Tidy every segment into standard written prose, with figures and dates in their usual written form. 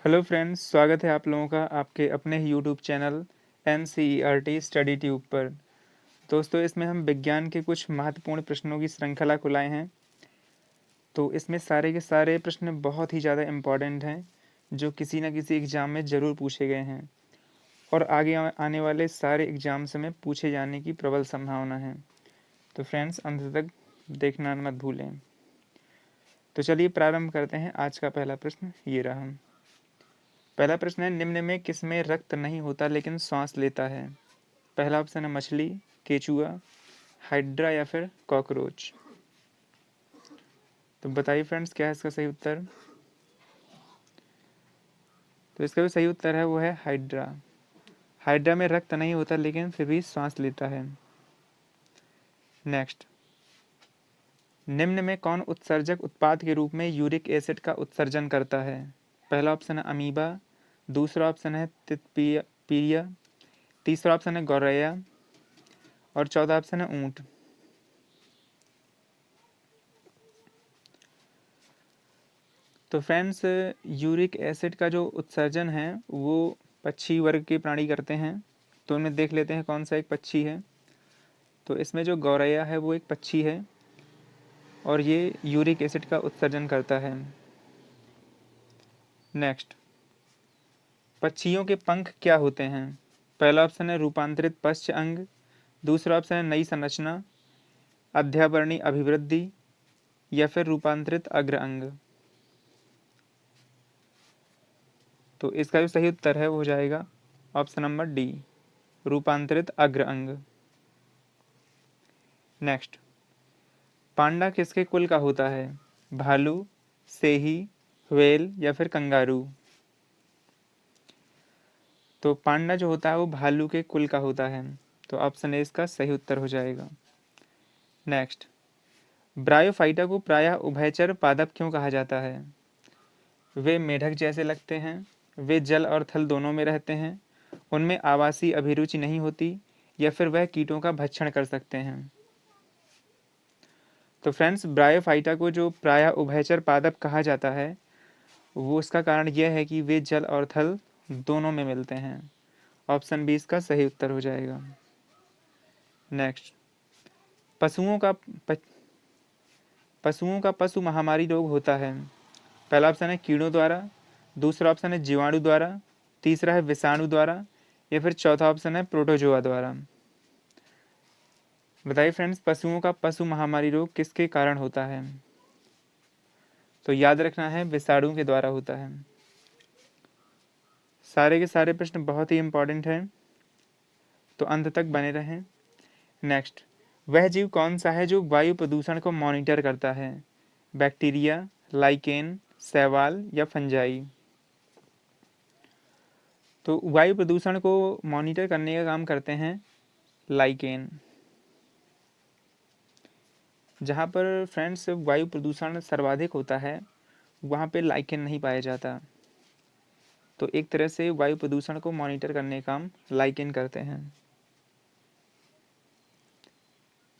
Hello friends, स्वागत है आप लोगों का आपके अपने ही YouTube channel NCERT study tube पर। दोस्तों, इसमें हम विज्ञान के कुछ महत्वपूर्ण प्रश्नों की श्रृंखला को लाए हैं। तो इसमें सारे के सारे प्रश्न बहुत ही ज़्यादा इम्पॉर्टेंट हैं, जो किसी न किसी एग्ज़ाम में ज़रूर पूछे गए हैं और आगे आने वाले सारे एग्ज़ाम्स में पूछे जाने की प्रबल संभावना है। तो फ्रेंड्स, अंत तक देखना मत भूलें। तो चलिए प्रारंभ करते हैं। आज का पहला प्रश्न ये रहा। पहला प्रश्न है, निम्न में किसमें रक्त नहीं होता लेकिन सांस लेता है? पहला ऑप्शन है मछली, केचुआ, हाइड्रा या फिर कॉकरोच। तो बताइए फ्रेंड्स, क्या है इसका सही उत्तर? तो इसका जो सही उत्तर है वो है हाइड्रा। हाइड्रा में रक्त नहीं होता लेकिन फिर भी सांस लेता है। नेक्स्ट, निम्न में कौन उत्सर्जक उत्पाद के रूप में यूरिक एसिड का उत्सर्जन करता है? पहला ऑप्शन है अमीबा, दूसरा ऑप्शन है तितपीरिया, तीसरा ऑप्शन है गौरैया और चौथा ऑप्शन है ऊंट। तो फ्रेंड्स, यूरिक एसिड का जो उत्सर्जन है वो पक्षी वर्ग के प्राणी करते हैं। तो उनमें देख लेते हैं कौन सा एक पक्षी है। तो इसमें जो गौरैया है वो एक पक्षी है और ये यूरिक एसिड का उत्सर्जन करता है। नेक्स्ट, पक्षियों के पंख क्या होते हैं? पहला ऑप्शन है रूपांतरित पश्च अंग, दूसरा ऑप्शन है नई संरचना, अध्यावरणी अभिवृद्धि या फिर रूपांतरित अग्र अंग। तो इसका जो सही उत्तर है वो हो जाएगा ऑप्शन नंबर डी, रूपांतरित अग्र अंग। नेक्स्ट, पांडा किसके कुल का होता है? भालू, सेही, व्हेल या फिर कंगारू। तो पांडा जो होता है वो भालू के कुल का होता है। तो ऑप्शन ए इसका सही उत्तर हो जाएगा। नेक्स्ट, ब्रायोफाइटा को प्रायः उभयचर पादप क्यों कहा जाता है? वे मेढक जैसे लगते हैं, वे जल और थल दोनों में रहते हैं, उनमें आवासीय अभिरुचि नहीं होती या फिर वह कीटों का भक्षण कर सकते हैं। तो फ्रेंड्स, ब्रायोफाइटा को जो प्रायः उभयचर पादप कहा जाता है वो उसका कारण यह है कि वे जल और थल दोनों में मिलते हैं। ऑप्शन बी इसका सही उत्तर हो जाएगा। नेक्स्ट, पशुओं का प, पशुओं का पशु महामारी रोग होता है। पहला ऑप्शन है कीड़ों द्वारा, दूसरा ऑप्शन है जीवाणु द्वारा, तीसरा है विषाणु द्वारा या फिर चौथा ऑप्शन है प्रोटोजोआ द्वारा। बताइए फ्रेंड्स, पशुओं का पशु महामारी रोग किसके कारण होता है? तो याद रखना है विषाणु के द्वारा होता है। सारे के सारे प्रश्न बहुत ही इंपॉर्टेंट हैं, तो अंत तक बने रहें। नेक्स्ट, वह जीव कौन सा है जो वायु प्रदूषण को मॉनिटर करता है? बैक्टीरिया, लाइकेन, शैवाल या फंजाई। तो वायु प्रदूषण को मॉनिटर करने का काम करते हैं लाइकेन। जहाँ पर फ्रेंड्स वायु प्रदूषण सर्वाधिक होता है वहाँ पे लाइकेन नहीं पाया जाता। तो एक तरह से वायु प्रदूषण को मॉनिटर करने का काम लाइकेन करते हैं।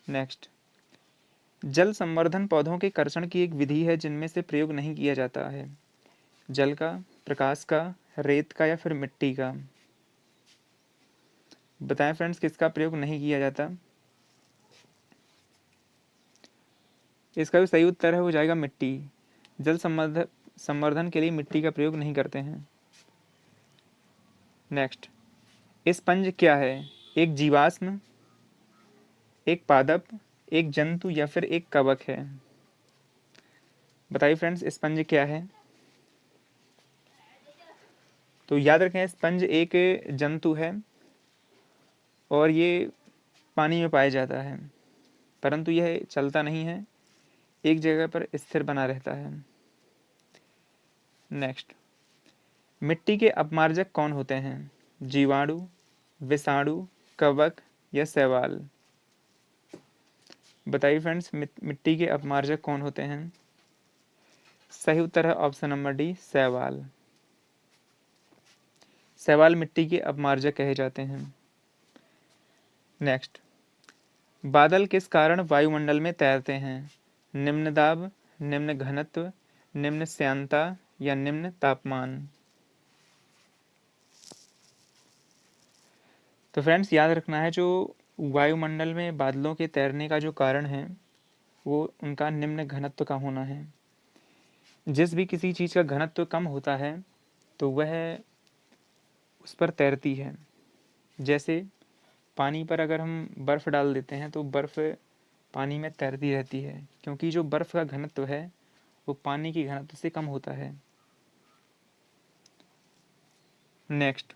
नेक्स्ट, जल संवर्धन पौधों के कर्षण की एक विधि है जिनमें से प्रयोग नहीं किया जाता है। जल का, प्रकाश का, रेत का या फिर मिट्टी का। बताएं फ्रेंड्स, किसका प्रयोग नहीं किया जाता? इसका जो सही उत्तर है वो जाएगा मिट्टी। जल संवर्धन के लिए मिट्टी का प्रयोग नहीं करते हैं। नेक्स्ट, स्पंज क्या है? एक जीवाश्म, एक पादप, एक जंतु या फिर एक कवक है? बताइए फ्रेंड्स, स्पंज क्या है? तो याद रखें, स्पंज एक जंतु है और ये पानी में पाया जाता है, परंतु यह चलता नहीं है, एक जगह पर स्थिर बना रहता है। नेक्स्ट, मिट्टी के अपमार्जक कौन होते हैं? जीवाणु, विषाणु, कवक या शैवाल। बताइए फ्रेंड्स, मिट्टी के अपमार्जक कौन होते हैं? सही उत्तर है ऑप्शन नंबर डी, शैवाल। शैवाल मिट्टी के अपमार्जक कहे जाते हैं। नेक्स्ट, बादल किस कारण वायुमंडल में तैरते हैं? निम्न दाब, निम्न घनत्व, निम्न श्यानता या निम्न तापमान। तो फ्रेंड्स याद रखना है, जो वायुमंडल में बादलों के तैरने का जो कारण है वो उनका निम्न घनत्व का होना है। जिस भी किसी चीज़ का घनत्व कम होता है तो वह उस पर तैरती है। जैसे पानी पर अगर हम बर्फ़ डाल देते हैं तो बर्फ़ पानी में तैरती रहती है, क्योंकि जो बर्फ़ का घनत्व है वो पानी की घनत्व से कम होता है। नेक्स्ट,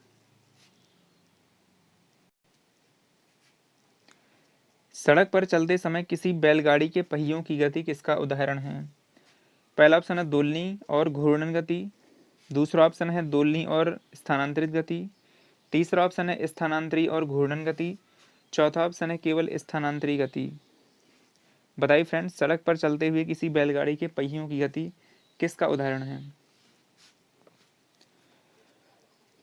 सड़क पर चलते समय किसी बैलगाड़ी के पहियों की गति किसका उदाहरण है? पहला ऑप्शन है दोलनी और घूर्णन गति, दूसरा ऑप्शन है दोलनी और स्थानांतरित गति, तीसरा ऑप्शन है स्थानांतरी और घूर्णन गति, चौथा ऑप्शन है केवल स्थानांतरी गति। बताइए फ्रेंड्स, सड़क पर चलते हुए किसी बैलगाड़ी के पहियों की गति किसका उदाहरण है?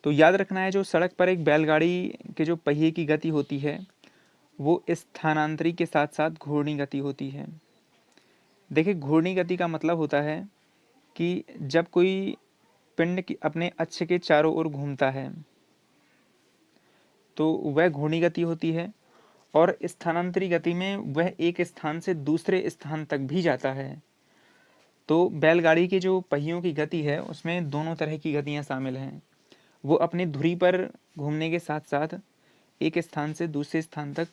तो याद रखना है, जो सड़क पर एक बैलगाड़ी के जो पहिए की गति होती है वो स्थानांतरी के साथ साथ घूर्णी गति होती है। देखिए, घूर्णी गति का मतलब होता है कि जब कोई पिंड अपने अक्ष के चारों ओर घूमता है तो वह घूर्णी गति होती है, और स्थानांतरी गति में वह एक स्थान से दूसरे स्थान तक भी जाता है। तो बैलगाड़ी के जो पहियों की गति है उसमें दोनों तरह की गतियां शामिल हैं। वो अपनी धुरी पर घूमने के साथ साथ एक स्थान से दूसरे स्थान तक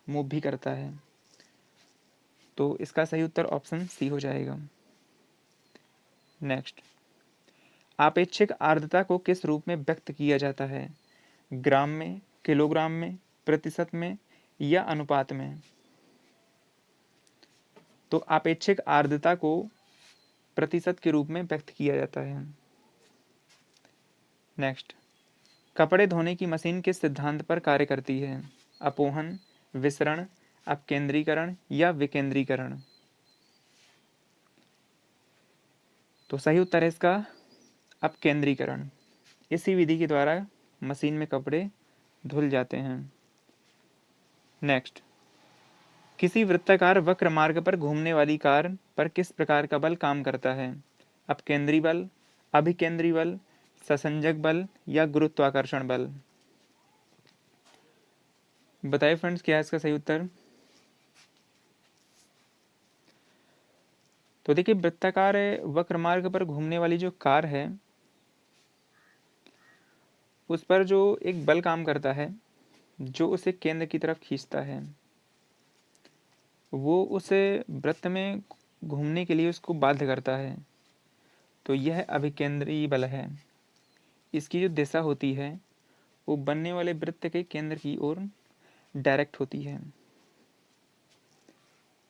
मूव भी करता है। तो इसका सही उत्तर ऑप्शन सी हो जाएगा। नेक्स्ट, आपेक्षिक आर्द्रता को किस रूप में व्यक्त किया जाता है? ग्राम में, किलोग्राम में, प्रतिशत में या अनुपात में? तो आपेक्षिक आर्द्रता को प्रतिशत के रूप में व्यक्त किया जाता है। नेक्स्ट, कपड़े धोने की मशीन किस सिद्धांत पर कार्य करती है? अपोहन, विसरण, अपकेंद्रीकरण या विकेंद्रीकरण? तो सही उत्तर है इसका अपकेंद्रीकरण। इसी विधि के द्वारा मशीन में कपड़े धुल जाते हैं। नेक्स्ट, किसी वृत्ताकार वक्र मार्ग पर घूमने वाली कार पर किस प्रकार का बल काम करता है? अपकेंद्री बल, अभिकेंद्री बल, ससंजक बल या गुरुत्वाकर्षण बल? बताइए फ्रेंड्स, क्या है इसका सही उत्तर? तो देखिए, वृत्ताकार वक्र मार्ग पर घूमने वाली जो कार है उस पर जो एक बल काम करता है जो उसे केंद्र की तरफ खींचता है, वो उस वृत्त में घूमने के लिए उसको बाध्य करता है। तो यह अभिकेंद्री बल है। इसकी जो दिशा होती है वो बनने वाले वृत्त के केंद्र की ओर डायरेक्ट होती है।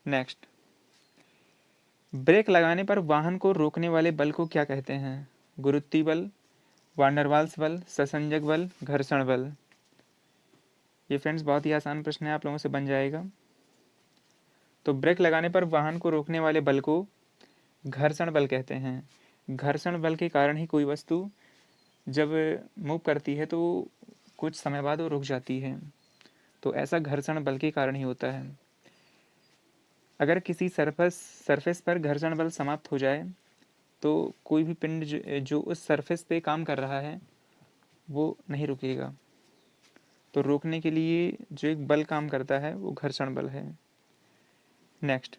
नेक्स्ट, ब्रेक लगाने पर वाहन को रोकने वाले बल को क्या कहते हैं? गुरुत्वीय बल, वांडरवाल्स बल, ससंजक बल, घर्षण बल? ये फ्रेंड्स बहुत ही आसान प्रश्न है, आप लोगों से बन जाएगा। तो ब्रेक लगाने पर वाहन को रोकने वाले बल को घर्षण बल कहते हैं। घर्षण बल के कारण ही कोई वस्तु जब मूव करती है तो कुछ समय बाद वो रुक जाती है। तो ऐसा घर्षण बल के कारण ही होता है। अगर किसी सरफेस पर घर्षण बल समाप्त हो जाए तो कोई भी पिंड जो उस सरफेस पे काम कर रहा है वो नहीं रुकेगा। तो रोकने के लिए जो एक बल काम करता है वो घर्षण बल है। नेक्स्ट,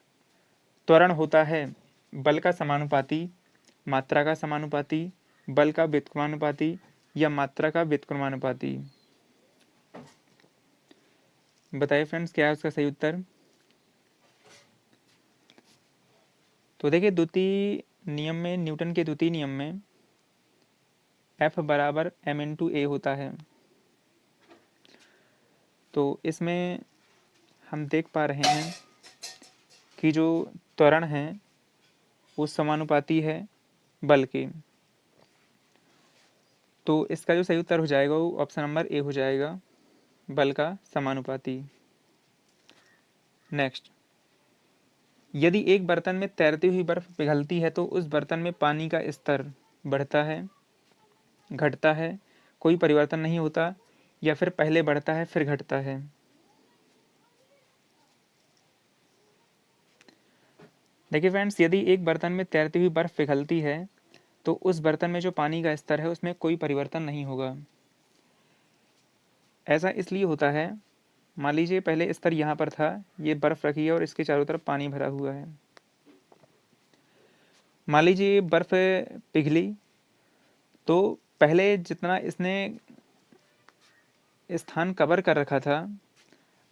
त्वरण होता है बल का समानुपाती, मात्रा का समानुपाती, बल का व्युत्क्रमानुपाती या मात्रा का व्युत्क्रमानुपाती? बताइए फ्रेंड्स, क्या है उसका सही उत्तर? तो देखिए, द्वितीय नियम में, न्यूटन के द्वितीय नियम में F बराबर m/a होता है। तो इसमें हम देख पा रहे हैं कि जो त्वरण है वो समानुपाती है बल के। तो इसका जो सही उत्तर हो जाएगा वो ऑप्शन नंबर ए हो जाएगा, बल का समानुपाती। नेक्स्ट, यदि एक बर्तन में तैरती हुई बर्फ पिघलती है तो उस बर्तन में पानी का स्तर बढ़ता है, घटता है, कोई परिवर्तन नहीं होता, या फिर पहले बढ़ता है फिर घटता है? देखिए फ्रेंड्स, यदि एक बर्तन में तैरती हुई बर्फ पिघलती है तो उस बर्तन में जो पानी का स्तर है उसमें कोई परिवर्तन नहीं होगा। ऐसा इसलिए होता है, मान लीजिए पहले स्तर यहाँ पर था, ये बर्फ़ रखी है और इसके चारों तरफ पानी भरा हुआ है। मान लीजिए ये बर्फ़ पिघली, तो पहले जितना इसने स्थान कवर कर रखा था,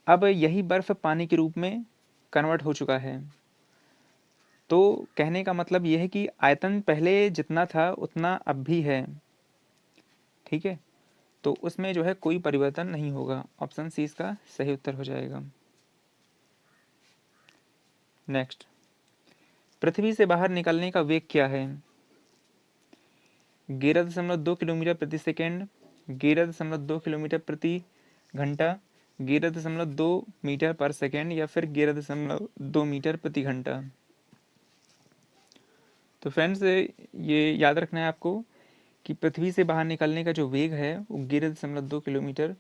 अब यही बर्फ़ पानी के रूप में कन्वर्ट हो चुका है। तो कहने का मतलब ये है कि आयतन पहले जितना था उतना अब भी है, ठीक है। तो उसमें जो है कोई परिवर्तन नहीं होगा। ऑप्शन सी इसका सही उत्तर हो जाएगा। नेक्स्ट, पृथ्वी से बाहर निकलने का वेग क्या है? 11.2 किलोमीटर प्रति सेकेंड, 11.2 किलोमीटर प्रति घंटा, 11.2 मीटर पर सेकेंड या फिर 11.2 मीटर प्रति घंटा। तो फ्रेंड्स, ये याद रखना है आपको कि पृथ्वी से बाहर निकलने का जो वेग है वो 11.2 किलोमीटर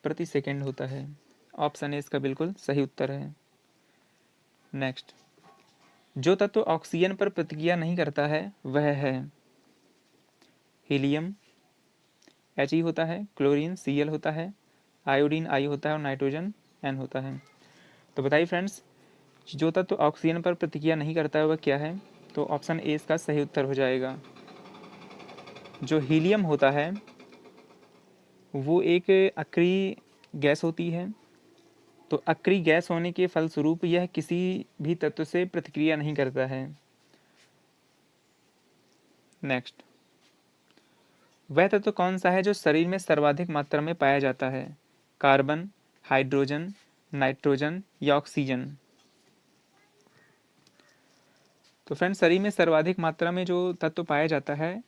प्रति सेकेंड होता है। ऑप्शन ए इसका बिल्कुल सही उत्तर है। नेक्स्ट, जो तत्व ऑक्सीजन पर प्रतिक्रिया नहीं करता है वह है? हीलियम He होता है, क्लोरीन Cl होता है, आयोडीन I होता है और नाइट्रोजन N होता है। तो बताइए फ्रेंड्स, जो तत्व ऑक्सीजन पर प्रतिक्रिया नहीं करता है वह क्या है? तो ऑप्शन ए इसका सही उत्तर हो जाएगा। जो हीलियम होता है वो एक अक्रिय गैस होती है। तो अक्रिय गैस होने के फलस्वरूप यह किसी भी तत्व से प्रतिक्रिया नहीं करता है। नेक्स्ट, वह तत्व कौन सा है जो शरीर में सर्वाधिक मात्रा में पाया जाता है? कार्बन, हाइड्रोजन, नाइट्रोजन या ऑक्सीजन? तो फ्रेंड्स, शरीर में सर्वाधिक मात्रा में जो तत्व पाया जाता है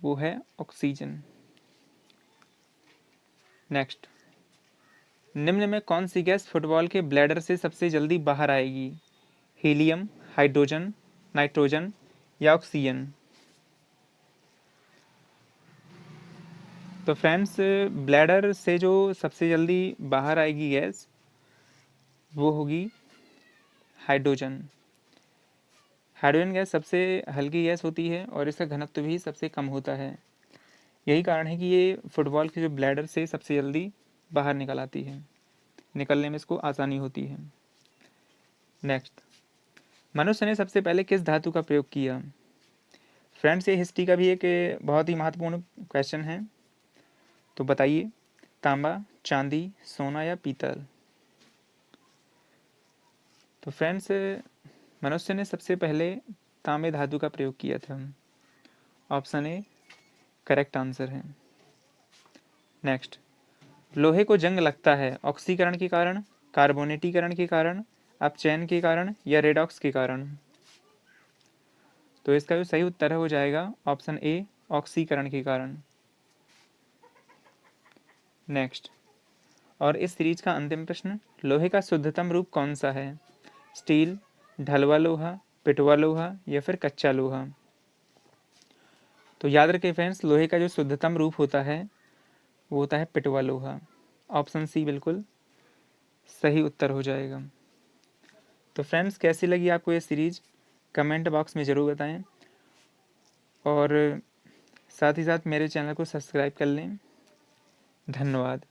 वो है ऑक्सीजन। नेक्स्ट, निम्न में कौन सी गैस फुटबॉल के ब्लैडर से सबसे जल्दी बाहर आएगी? हीलियम, हाइड्रोजन, नाइट्रोजन या ऑक्सीजन? तो फ्रेंड्स, ब्लैडर से जो सबसे जल्दी बाहर आएगी गैस वो होगी हाइड्रोजन। हाइड्रोजन गैस सबसे हल्की गैस होती है और इसका घनत्व भी सबसे कम होता है। यही कारण है कि ये फुटबॉल के जो ब्लैडर से सबसे जल्दी बाहर निकल आती है, निकलने में इसको आसानी होती है। नेक्स्ट, मनुष्य ने सबसे पहले किस धातु का प्रयोग किया? फ्रेंड्स, ये हिस्ट्री का भी एक बहुत ही महत्वपूर्ण क्वेश्चन है। तो बताइए, तांबा, चांदी, सोना या पीतल? तो फ्रेंड्स, मनुष्य ने सबसे पहले तांबे धातु का प्रयोग किया था। ऑप्शन ए करेक्ट आंसर है। नेक्स्ट, लोहे को जंग लगता है ऑक्सीकरण के कारण, कार्बोनेटीकरण के कारण, अपचयन के कारण या रेडॉक्स के कारण? तो इसका जो सही उत्तर है हो जाएगा ऑप्शन ए ऑक्सीकरण के कारण। नेक्स्ट, और इस सीरीज का अंतिम प्रश्न, लोहे का शुद्धतम रूप कौन सा है? स्टील, ढलवा लोहा, पिटवा लोहा या फिर कच्चा लोहा? तो याद रखें फ्रेंड्स, लोहे का जो शुद्धतम रूप होता है वो होता है पिटवा लोहा। ऑप्शन सी बिल्कुल सही उत्तर हो जाएगा। तो फ्रेंड्स, कैसी लगी आपको ये सीरीज? कमेंट बॉक्स में ज़रूर बताएं और साथ ही साथ मेरे चैनल को सब्सक्राइब कर लें। धन्यवाद।